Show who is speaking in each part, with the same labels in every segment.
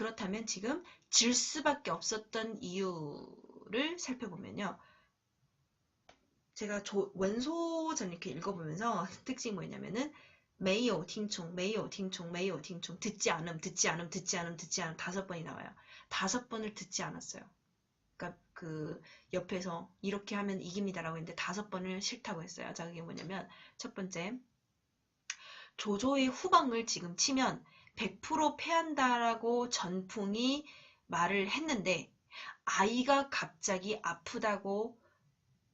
Speaker 1: 그렇다면 지금 질 수밖에 없었던 이유를 살펴보면요. 제가 원소전 이렇게 읽어보면서 특징이 뭐냐면은 메이오 팅총, 메이오 팅총, 메이오 팅총, 듣지 않음, 듣지 않음, 듣지 않음, 듣지 않음 5번이 나와요. 5번을 듣지 않았어요. 그러니까 그 옆에서 이렇게 하면 이깁니다라고 했는데 5번을 싫다고 했어요. 자, 그게 뭐냐면 첫 번째, 조조의 후방을 지금 치면 100% 패한다라고 전풍이 말을 했는데 아이가 갑자기 아프다고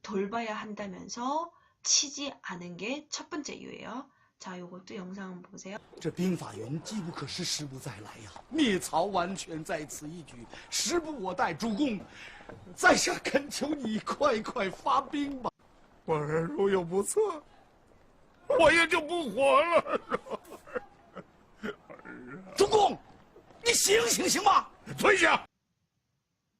Speaker 1: 돌봐야 한다면서 치지 않은 게 첫 번째 이유예요. 자, 요것도 영상 한번 보세요.
Speaker 2: 这兵法云：机不可失，时不再来呀！灭曹完全在此一举，时不我待。主公，在下恳求你快快发兵吧。我儿如有不测，我也就不活了。主公，你醒醒行吗？蹲下。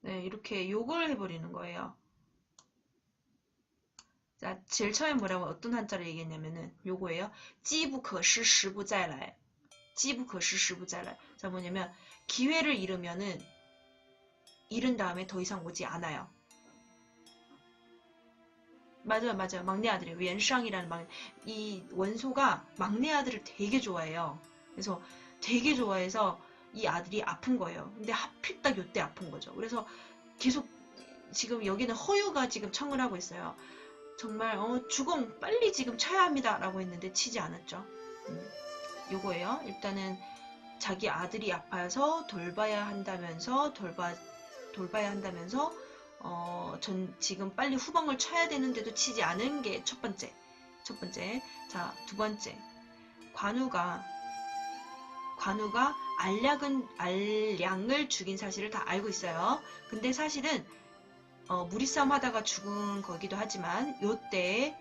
Speaker 1: 네, 이렇게 욕을 해버리는 거예요. 자, 제일 처음에 뭐라고 어떤 한자를 얘기했냐면은 요거예요. 机不可失时不再来. 机不可失时不再来. 자, 뭐냐면 기회를 잃으면은 잃은 다음에 더 이상 오지 않아요. 맞아요. 막내 아들이에요. 웬샹이라는 이 원소가 막내 아들을 되게 좋아해요. 그래서 되게 좋아해서 이 아들이 아픈 거예요. 근데 하필 딱 요때 아픈 거죠. 그래서 계속 지금 여기는 허유가 지금 청을 하고 있어요. 정말 주공 빨리 지금 쳐야 합니다 라고 했는데 치지 않았죠. 요거예요. 일단은 자기 아들이 아파서 돌봐야 한다면서 전 지금 빨리 후방을 쳐야 되는데도 치지 않은 게 첫 번째. 자, 두 번째. 관우가 알량을 죽인 사실을 다 알고 있어요. 근데 사실은 무리싸움 하다가 죽은 거기도 하지만 요때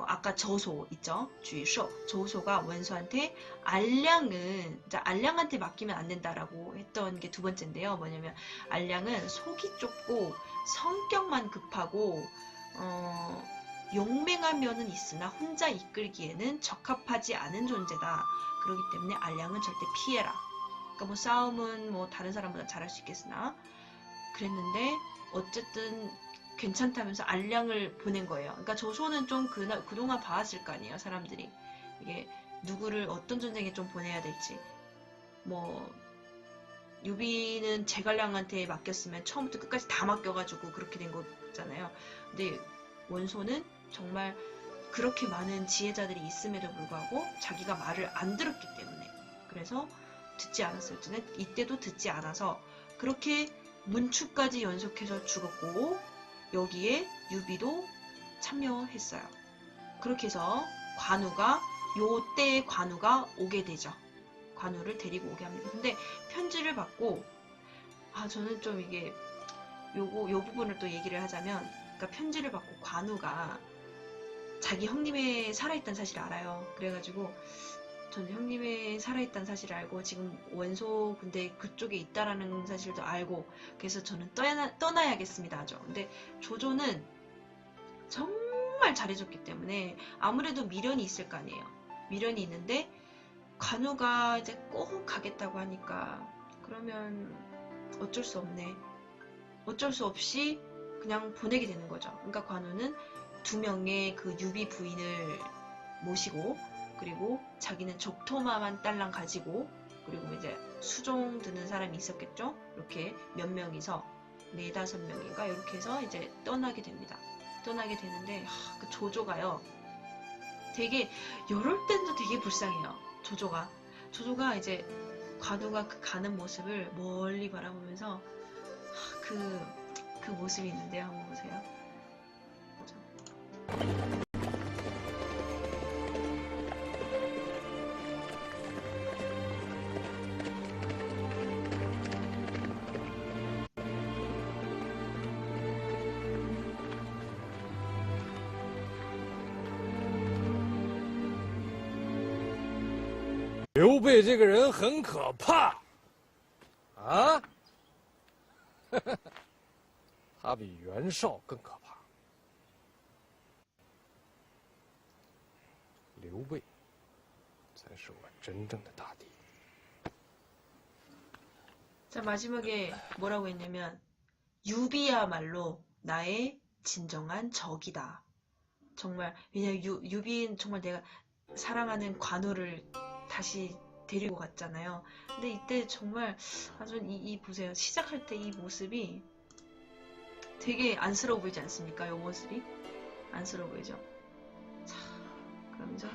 Speaker 1: 아까 저소 있죠? 주의쇼. 저소가 원소한테 알량한테 맡기면 안 된다라고 했던 게 두 번째인데요. 뭐냐면 알량은 속이 좁고 성격만 급하고 용맹한 면은 있으나 혼자 이끌기에는 적합하지 않은 존재다. 그렇기 때문에 알량은 절대 피해라. 그러니까 뭐 싸움은 뭐 다른 사람보다 잘할 수 있겠으나 그랬는데 어쨌든 괜찮다면서 알량을 보낸 거예요. 그러니까 조소는 좀 그동안 봐왔을 거 아니에요, 사람들이. 이게 누구를 어떤 전쟁에 좀 보내야 될지. 뭐 유비는 제갈량한테 맡겼으면 처음부터 끝까지 다 맡겨가지고 그렇게 된 거잖아요. 근데 원소는 정말 그렇게 많은 지혜자들이 있음에도 불구하고 자기가 말을 안 들었기 때문에 그래서 듣지 않았어요. 이때도 듣지 않아서 그렇게 문추까지 연속해서 죽었고 여기에 유비도 참여했어요. 그렇게 해서 요때의 관우가 오게 되죠. 관우를 데리고 오게 합니다. 근데 편지를 받고 저는 좀 이게 요 부분을 또 얘기를 하자면 그러니까 편지를 받고 관우가 자기 형님의 살아있다는 사실을 알아요. 그래가지고 저는 형님의 살아있다는 사실을 알고 지금 원소 근데 그쪽에 있다라는 사실도 알고 그래서 저는 떠나야겠습니다 하죠. 근데 조조는 정말 잘해줬기 때문에 아무래도 미련이 있을 거 아니에요. 미련이 있는데 관우가 이제 꼭 가겠다고 하니까 그러면 어쩔 수 없네. 어쩔 수 없이 그냥 보내게 되는 거죠. 그러니까 관우는 2명의 그 유비 부인을 모시고 그리고 자기는 족토마만 딸랑 가지고 그리고 이제 수종 드는 사람이 있었겠죠. 이렇게 몇 명이서 4-5명인가 이렇게 해서 이제 떠나게 됩니다. 떠나게 되는데 그 조조가요. 되게 이럴 때도 되게 불쌍해요. 조조가 이제 관우가 가는 모습을 멀리 바라보면서 그 모습이 있는데요. 한번 보세요. 보죠.
Speaker 3: 刘备这个人很可怕，啊，他比袁绍更可怕。刘备才是我真正的大敌。
Speaker 1: 자, 마지막에 뭐라고 했냐면 유비야말로 나의 진정한 적이다. 정말 왜냐면 유비는 정말 내가 사랑하는 관우를 다시 데리고 갔잖아요. 근데 이때 정말 아주 이 보세요. 시작할 때 이 모습이 되게 안쓰러워 보이지 않습니까? 이 모습이 안쓰러워 보이죠. 자, 그러면서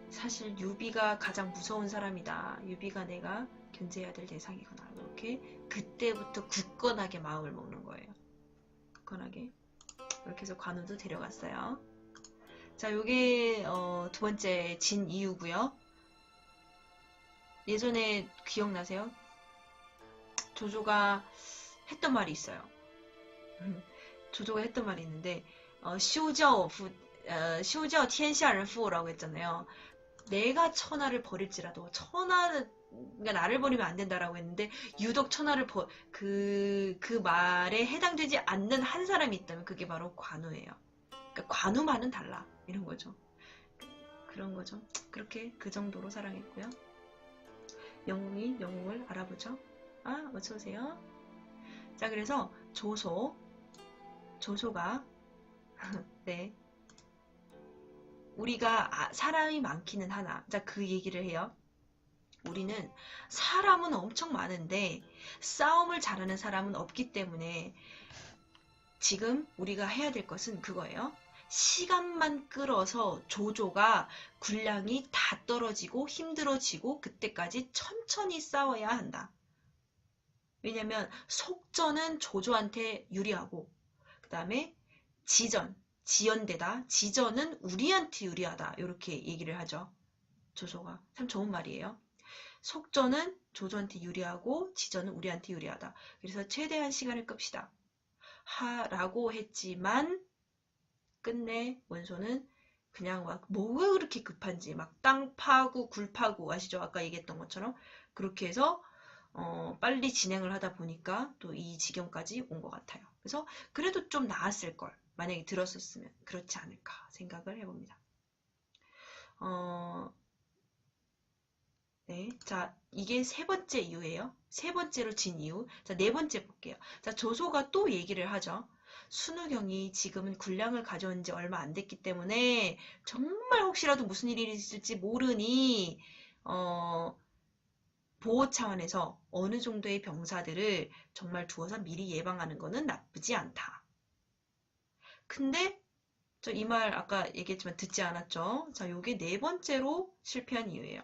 Speaker 1: 사실 유비가 가장 무서운 사람이다. 유비가 내가 견제해야 될 대상이구나. 이렇게 그때부터 굳건하게 마음을 먹는 거예요. 굳건하게. 이렇게 해서 관우도 데려갔어요. 자, 요게 두 번째 진 이유고요. 예전에 기억나세요? 조조가 했던 말이 있어요. 조조가 했던 말이 있는데 시우자오天下人夫라고 했잖아요. 내가 천하를 버릴지라도 천하는 그러니까 나를 버리면 안 된다라고 했는데 유독 천하를 그 말에 해당되지 않는 한 사람이 있다면 그게 바로 관우예요. 그러니까 관우만은 달라 이런 거죠. 그런 거죠. 그렇게 그 정도로 사랑했고요. 영웅을 알아보죠. 아, 어서오세요. 자, 그래서 조소가 네, 우리가 사람이 많기는 하나. 자, 그 얘기를 해요. 우리는 사람은 엄청 많은데 싸움을 잘하는 사람은 없기 때문에 지금 우리가 해야 될 것은 그거예요. 시간만 끌어서 조조가 군량이 다 떨어지고 힘들어지고 그때까지 천천히 싸워야 한다. 왜냐면 속전은 조조한테 유리하고 그 다음에 지연은 우리한테 유리하다. 이렇게 얘기를 하죠. 조조가. 참 좋은 말이에요. 속전은 조조한테 유리하고 지전은 우리한테 유리하다. 그래서 최대한 시간을 끕시다. 라고 했지만 끝내 원소는 그냥 막 뭐가 그렇게 급한지 막 땅 파고 굴 파고 아시죠? 아까 얘기했던 것처럼 그렇게 해서 빨리 진행을 하다 보니까 또 이 지경까지 온 것 같아요. 그래서 그래도 좀 나았을 걸 만약에 들었었으면 그렇지 않을까 생각을 해봅니다. 네, 자, 이게 세 번째 이유예요. 세 번째로 진 이유. 자, 네 번째 볼게요. 자, 조소가 또 얘기를 하죠. 순우경이 지금은 군량을 가져온 지 얼마 안 됐기 때문에 정말 혹시라도 무슨 일이 있을지 모르니 보호 차원에서 어느 정도의 병사들을 정말 두어서 미리 예방하는 것은 나쁘지 않다. 근데 저 이 말 아까 얘기했지만 듣지 않았죠? 자, 요게 네 번째로 실패한 이유예요.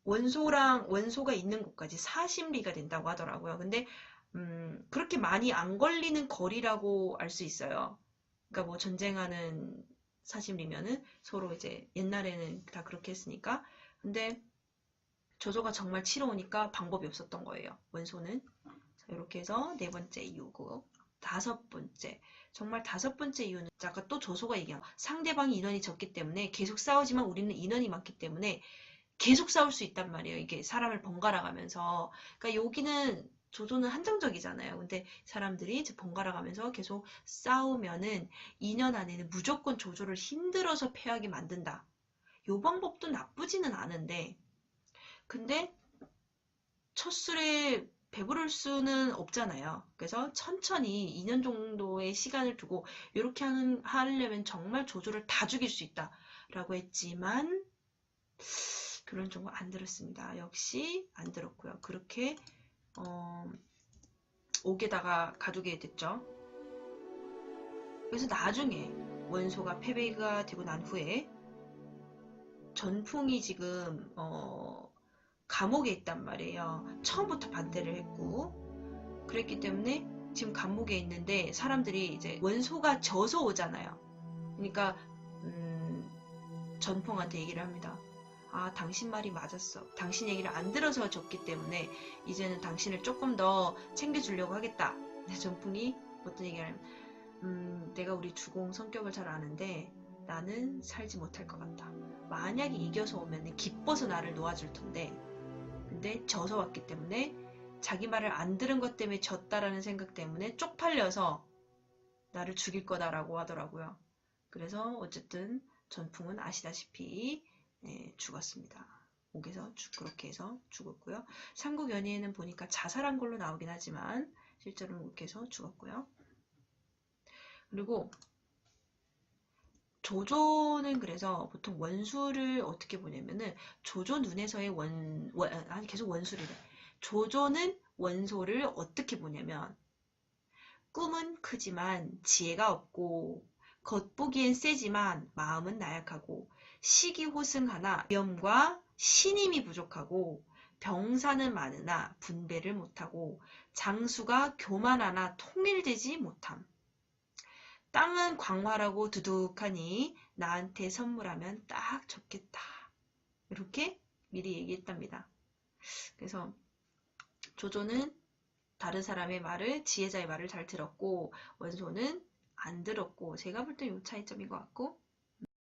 Speaker 1: 원소가 있는 곳까지 40리가 된다고 하더라고요. 근데 그렇게 많이 안 걸리는 거리라고 알 수 있어요. 그러니까 뭐 전쟁하는 40리면은 서로 이제 옛날에는 다 그렇게 했으니까. 근데 조조가 정말 치러오니까 방법이 없었던 거예요. 원소는. 자, 이렇게 해서 네 번째 이유고. 다섯 번째. 정말 다섯 번째 이유는 아까 또 조소가 얘기한 상대방이 인원이 적기 때문에 계속 싸우지만 우리는 인원이 많기 때문에 계속 싸울 수 있단 말이에요. 이게 사람을 번갈아 가면서. 그러니까 여기는 조조는 한정적이잖아요. 근데 사람들이 이제 번갈아 가면서 계속 싸우면은 2년 안에는 무조건 조조를 힘들어서 패하게 만든다. 요 방법도 나쁘지는 않은데 근데 첫 술에 배부를 수는 없잖아요. 그래서 천천히 2년 정도의 시간을 두고 이렇게 하려면 정말 조조를 다 죽일 수 있다라고 했지만 그런 정보 안 들었습니다. 역시 안 들었고요. 그렇게 옥에다가 가두게 됐죠. 그래서 나중에 원소가 패배가 되고 난 후에 전풍이 지금 감옥에 있단 말이에요. 처음부터 반대를 했고 그랬기 때문에 지금 감옥에 있는데 사람들이 이제 원소가 져서 오잖아요. 그러니까 전풍한테 얘기를 합니다. 아, 당신 말이 맞았어. 당신 얘기를 안 들어서 졌기 때문에 이제는 당신을 조금 더 챙겨주려고 하겠다. 근데 전풍이 어떤 얘기를 하냐면 내가 우리 주공 성격을 잘 아는데 나는 살지 못할 것 같다. 만약에 이겨서 오면 기뻐서 나를 놓아줄 텐데 근데 져서 왔기 때문에 자기 말을 안 들은 것 때문에 졌다라는 생각 때문에 쪽팔려서 나를 죽일 거다라고 하더라고요. 그래서 어쨌든 전풍은 아시다시피 죽었습니다. 옥에서 그렇게 해서 죽었고요. 삼국연의에는 보니까 자살한 걸로 나오긴 하지만 실제로는 옥에서 죽었고요. 그리고 조조는 그래서 보통 원수를 어떻게 보냐면은 조조 눈에서의 아니 계속 원수를 해. 조조는 원소를 어떻게 보냐면 꿈은 크지만 지혜가 없고 겉보기엔 세지만 마음은 나약하고 시기호승하나 위엄과 신임이 부족하고 병사는 많으나 분배를 못하고 장수가 교만하나 통일되지 못함. 땅은 광활하고 두둑하니 나한테 선물하면 딱 좋겠다. 이렇게 미리 얘기했답니다. 그래서 조조는 다른 사람의 말을, 지혜자의 말을 잘 들었고 원소는 안 들었고 제가 볼 때 이 차이점인 것 같고